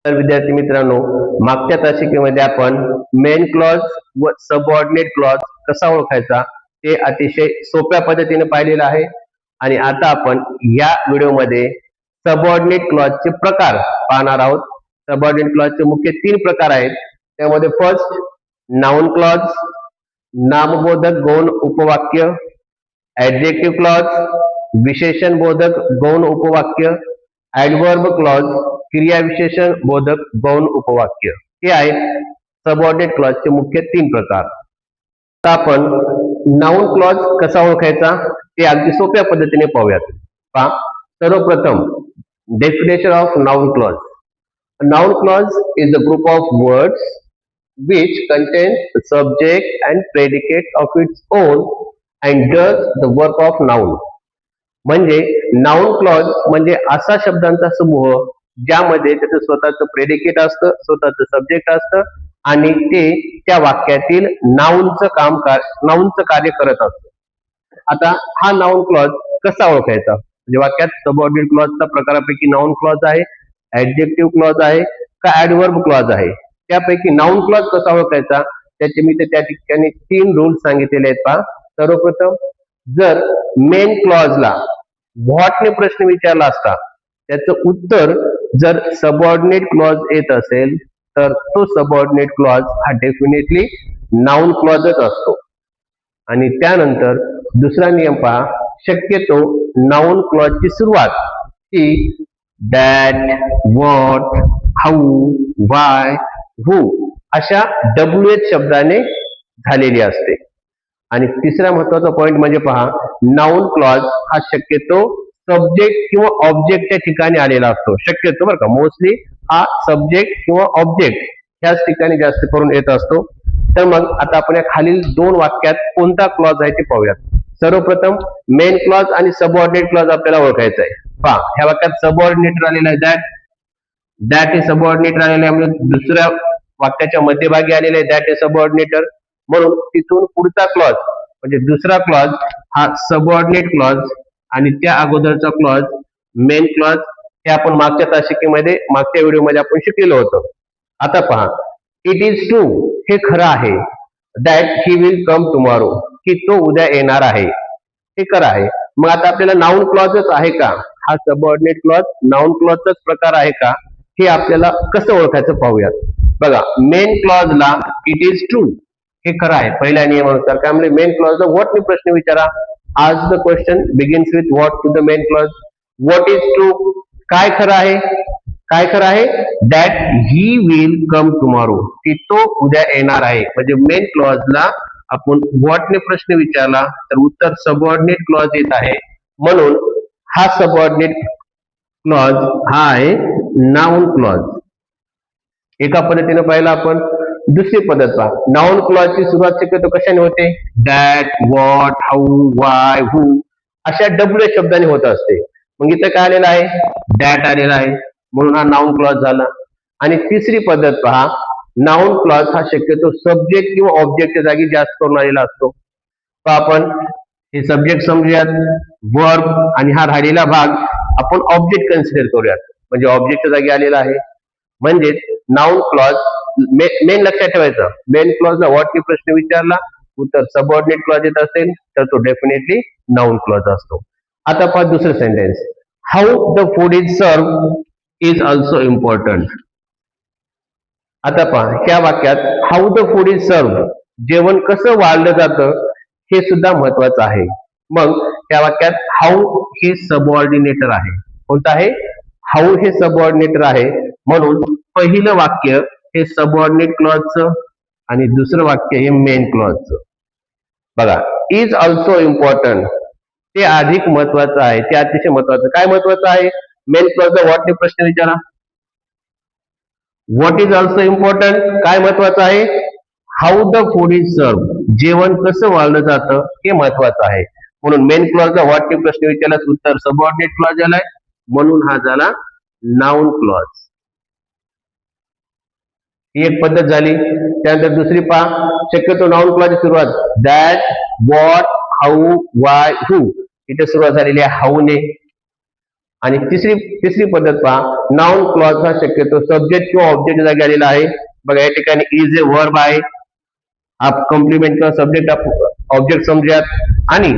तर विद्यार्थी मित्रांनो, मागच्या तासिकेमध्ये आपण मेन क्लॉज व सबऑर्डिनेट क्लॉज कसा ओळखायचा ते अतिशय सोप्या पद्धतीने पाहिलेलं आहे. आणि आता आपण या व्हिडिओमध्ये सबऑर्डिनेट क्लॉजचे प्रकार पाहणार आहोत. सबऑर्डिनेट क्लॉजचे मुख्य 3 प्रकार आहेत. त्यामध्ये फर्स्ट नाउन क्लॉज, नामबोधक गौण उपवाक्य, ऍडजेक्टिव्ह क्लॉज विशेषण बोधक गौण उपवाक्य, ऍडवर्ब क्लॉज क्रियाविशेषण बोधक गौण उपवाक्य. हे आहेत सबऑर्डिनेट क्लॉजचे मुख्य 3 प्रकार. आता आपण नाउन क्लॉज कसा ओळखायचा ते अगदी सोप्या पद्धतीने पाहूयात. पहा, सर्वप्रथम definition of noun clause. Noun clause is a group of words which contains subject and predicate of its own and does the work of noun. म्हणजे नाउन क्लॉज म्हणजे असा शब्दांचा समूह ज्यामध्ये त्याचं स्वतःचं प्रेडिकेट असतं, स्वतःचं सब्जेक्ट असतं आणि ते त्या वाक्यातील नाउनचं कार्य करत असतं. आता हा नाउन क्लॉज कसा ओळखायचा? म्हणजे वाक्यात सबऑर्डिनेट क्लॉजच्या प्रकारापैकी नाउन क्लॉज आहे, ऍडजेक्टिव्ह क्लॉज आहे का ऍडवर्ब क्लॉज आहे? त्यापैकी नाउन क्लॉज कसा ओळखायचा त्याचे मी त्या ठिकाणी 3 रूल्स सांगितलेले आहेत. पहा, सर्वप्रथम जर मेन क्लॉजला व्हॉटने प्रश्न विचारला असता त्याचं उत्तर जर सबऑर्डिनेट क्लॉज येत असेल तर तो सबऑर्डिनेट क्लॉज हा डेफिनेटली नाउन क्लॉजच असतो. आणि त्यानंतर दुसरा नियम पहा, शक्यतो नाउन क्लॉजची सुरुवात ही दॅट, व्हॉट, हाऊ, व्हाय, हू अशा WH शब्दाने झालेली असते. आणि तिसरा महत्वाचा पॉइंट म्हणजे पहा, नाउन क्लॉज हा शक्यतो सब्जेक्ट किंवा ऑब्जेक्टच्या ठिकाणी आलेला असतो. शक्यतो बरं का, मोस्टली हा सब्जेक्ट किंवा ऑब्जेक्ट ह्याच ठिकाणी जास्त करून येत असतो. तर मग आता आपण या खालील 2 वाक्यात कोणता क्लॉज आहे ते पाहूयात. सर्वप्रथम मेन क्लॉज आणि सबऑर्डिनेट क्लॉज आपल्याला ओळखायचा आहे. पहा, ह्या वाक्यात सबऑर्डिनेट आलेला आहे दॅट हे सबऑर्डिनेट आलेलं आहे. म्हणजे दुसऱ्या वाक्याच्या मध्यभागी आलेले आहे दॅट हे सबऑर्डिनेटर. म्हणून तिथून पुढचा क्लॉज म्हणजे दुसरा क्लॉज हा सबऑर्डिनेट क्लॉज आणि त्या अगोदरचा क्लॉज मेन क्लॉज. हे आपण मागच्या तासिकेमध्ये मागच्या व्हिडिओमध्ये आपण शिकलेलो होतो. आता पहा, इट इज ट्रू हे खरं आहे, that he will come tomorrow की तो उद्या येणार आहे, हे खरं आहे. मग आता आपल्याला नाउन क्लॉजच आहे का? हा सबऑर्डिनेट क्लॉज नाउन क्लॉजचाच प्रकार आहे का हे आपल्याला कसं ओळखायचं पाहूयात. बघा, मेन क्लॉजला इट इज ट्रू हे खरं आहे पहिल्या नियमानुसार. त्यामुळे मेन क्लॉजला व्हॉटने प्रश्न विचारा. आज the question begins with what to the main clause. What is true? काय खरं आहे? काय खरं आहे? That he will come tomorrow की तो उद्या येणार आहे. म्हणजे मेन क्लॉजला आपण व्हॉटने प्रश्न विचारला तर उत्तर सबऑर्डिनेट क्लॉज येत आहे. म्हणून हा सबऑर्डिनेट क्लॉज हा आहे नाउन क्लॉज. एका पद्धतीने पाहिलं आपण. दुसरी पद्धत पहा, नाउन क्लॉजची सुरुवात शक्यतो कशाने होते? दॅट, व्हॉट, हाऊ, व्हाय, हू अशा WH शब्दाने होत असते. मग इथं काय आलेलं आहे? दॅट आलेला आहे, म्हणून हा नाउन क्लॉज झाला. आणि तिसरी पद्धत पहा, नाउन क्लॉज हा शक्यतो सब्जेक्ट किंवा ऑब्जेक्टच्या जागी जास्त करून आलेला असतो. तर आपण हे सब्जेक्ट समजूयात, वर्ब आणि हा राहिलेला भाग आपण ऑब्जेक्ट कन्सिडर करूयात. म्हणजे ऑब्जेक्टच्या जागी आलेला आहे. म्हणजेच नाउन क्लॉज मेन लक्षात ठेवायचं, मेन क्लॉजला व्हॉटने प्रश्न विचारला उत्तर सबऑर्डिनेट क्लॉज येत असेल तर तो डेफिनेटली नाउन क्लॉज असतो. आता पहा दुसरं sentence, how the food is served is also important. आता पहा, ह्या वाक्यात how the food is served जेवण कसं वाढलं जातं हे सुद्धा महत्वाचं आहे. मग त्या वाक्यात हाऊ हे सबऑर्डिनेटर आहे. कोणतं आहे? हाऊ हे सबऑर्डिनेटर आहे. म्हणून पहिलं वाक्य हे सबऑर्डिनेट क्लॉजचं आणि दुसरं वाक्य हे मेन क्लॉजचं. बघा, इज ऑल्सो इम्पॉर्टंट ते अधिक महत्वाचं आहे, ते अतिशय महत्वाचं. काय महत्वाचं आहे? मेन क्लॉजला व्हॉटने प्रश्न विचारा. व्हॉट इज ऑल्सो इम्पॉर्टंट काय महत्वाचं आहे? How the food is served जेवण कसं वाढलं जातं हे महत्वाचं आहे. म्हणून मेन क्लॉजला व्हॉटने प्रश्न विचारला उत्तर सबऑर्डिनेट क्लॉज झालाय, म्हणून हा झाला नाउन क्लॉज. ही एक पद्धत झाली. त्यानंतर दुसरी पहा, शक्यतो नाउन क्लॉजची सुरुवात दॅट, व्हॉट, हाऊ, व्हाय, हू इथे सुरुवात झालेली आहे हाऊने. आणि तिसरी पद्धत पहा, नाउन क्लॉज हा शक्यतो सब्जेक्ट किंवा ऑब्जेक्ट जागी आलेला आहे. बघा या ठिकाणी इज ए वर्ब आहे, आप कॉम्प्लिमेंट किंवा सब्जेक्ट ऑब्जेक्ट समजूयात, आणि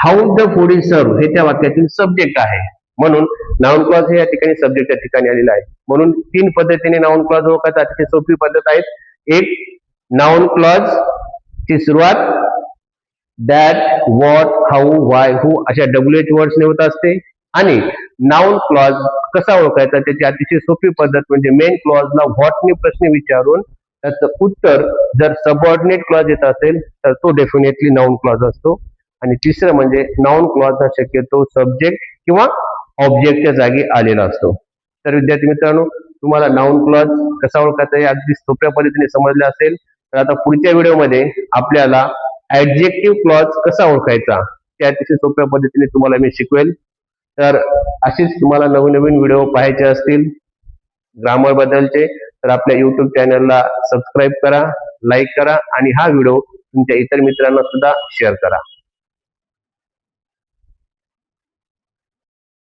हाऊ द फूड इज सर्व हे त्या वाक्यातील सब्जेक्ट आहे. म्हणून नाउन क्लॉज हे या ठिकाणी सब्जेक्टच्या ठिकाणी आलेला आहे. म्हणून 3 पद्धतीने नाउन क्लॉज ओळखायचा अतिशय सोपी पद्धत आहे. एक, नाउन क्लॉज ची सुरुवात दॅट, व्हॉट, हाऊ, व्हाय, हू अशा WH वर्ड्सने होत असते. आणि नाउन क्लॉज कसा ओळखायचा त्याची अतिशय सोपी पद्धत म्हणजे मेन क्लॉजला व्हॉटने प्रश्न विचारून त्याचं उत्तर जर सबऑर्डिनेट क्लॉज येत असेल तर तो डेफिनेटली नाउन क्लॉज असतो. आणि तिसरं म्हणजे नाउन क्लॉज हा शक्यतो सब्जेक्ट किंवा ऑब्जेक्टच्या जागी आलेला असतो. तर विद्यार्थी मित्रांनो, तुम्हाला नाउन क्लॉज कसा ओळखायचा हे अगदी सोप्या पद्धतीने समजलं असेल. तर आता पुढच्या व्हिडिओमध्ये आपल्याला ऍडजेक्टिव्ह क्लॉज कसा ओळखायचा ते अतिशय सोप्या पद्धतीने तुम्हाला मी शिकवेल. तर अशीच तुम्हाला नवीन नवीन व्हिडिओ पाहायचे असतील ग्रामर बद्दलचे तर आपल्या YouTube चॅनलला सबस्क्राईब करा, लाईक करा आणि हा व्हिडिओ तुमच्या इतर मित्रांना सुद्धा शेअर करा.